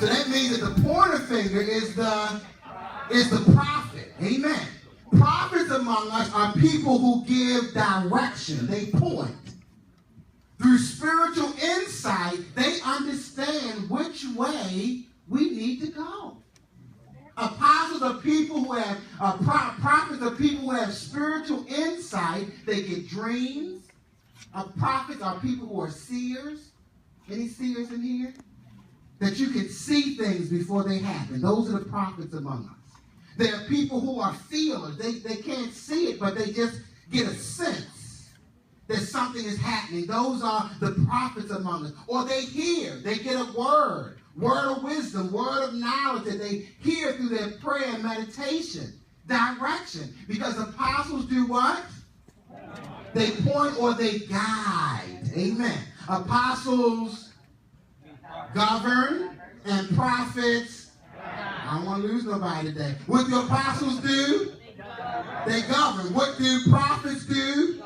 So that means that the pointer finger is the prophet. Amen. Prophets among us are people who give direction. They point. Through spiritual insight, they understand which way we need to go. Apostles are people who have, prophets are people who have spiritual insight. They get dreams. Prophets are people who are seers. Any seers in here? That you can see things before they happen. Those are the prophets among us. There are people who are feelers. They can't see it, but they just get a sense that something is happening. Those are the prophets among us. Or they hear. They get a word of wisdom, word of knowledge that they hear through their prayer and meditation. Direction. Because apostles do what? They point or they guide. Amen. Apostles govern and prophets. I don't want to lose nobody today. What do apostles do? They govern. What do prophets do?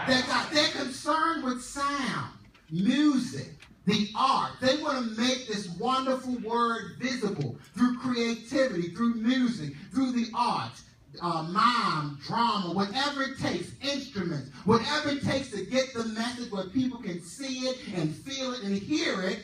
They're concerned with sound, music, the art. They want to make this wonderful word visible through creativity, through music, through the arts, mime, drama, whatever it takes, instruments, whatever it takes to get the message where people can see it and feel it and hear it.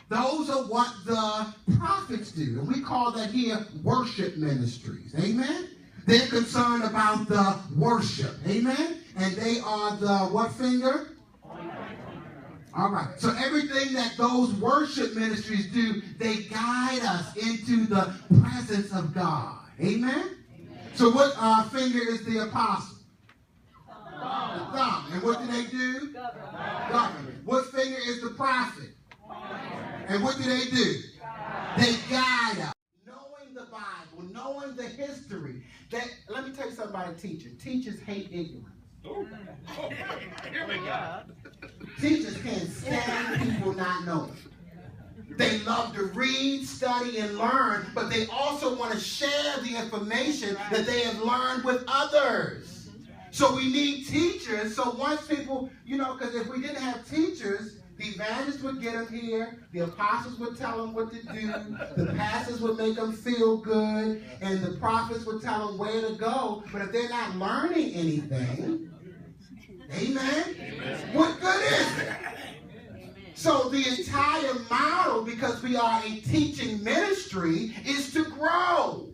Those are what the prophets do. And we call that here worship ministries. Amen? They're concerned about the worship. Amen? And they are the what finger? All right. So everything that those worship ministries do, they guide us into the presence of God. Amen? So what finger is the apostle? The thumb. And what do they do? Government. What finger is the prophet? And what do? They guide us. Knowing the Bible, knowing the history. Let me tell you something about a teacher. Teachers hate ignorance. Oh, here we go. Teachers can't stand people not knowing. They love to read, study, and learn, but they also want to share the information that they have learned with others. So we need teachers. So once people, because if we didn't have teachers, the evangelists would get them here, the apostles would tell them what to do, the pastors would make them feel good, and the prophets would tell them where to go. But if they're not learning anything, amen? What good is it? So the entire model, because we are a teaching ministry, is to grow.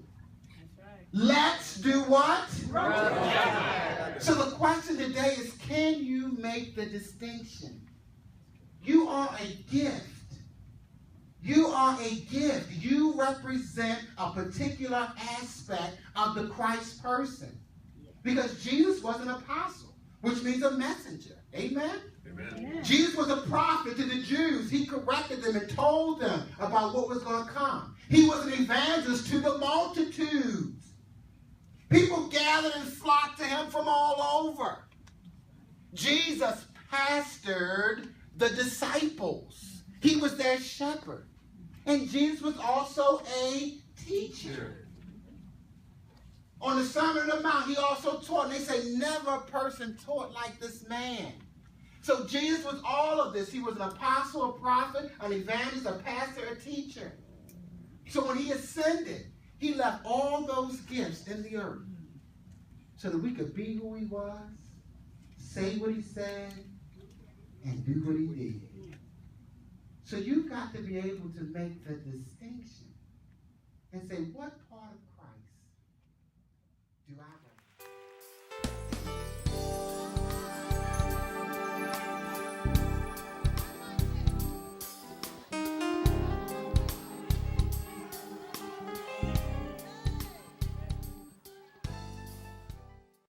Let's do what? Grow. So the question today is, can you make the distinction? You are a gift. You are a gift. You represent a particular aspect of the Christ person. Because Jesus was an apostle, which means a messenger. Amen? Amen. Jesus was a prophet to the Jews. He corrected them and told them about what was going to come. He was an evangelist to the multitudes. People gathered and flocked to him from all over. Jesus pastored the disciples. He was their shepherd. And Jesus was also a teacher. On the Sermon on the Mount, he also taught. And they say, never a person taught like this man. So Jesus was all of this. He was an apostle, a prophet, an evangelist, a pastor, a teacher. So when he ascended, he left all those gifts in the earth so that we could be who he was, say what he said, and do what he did. So you've got to be able to make the distinction and say, what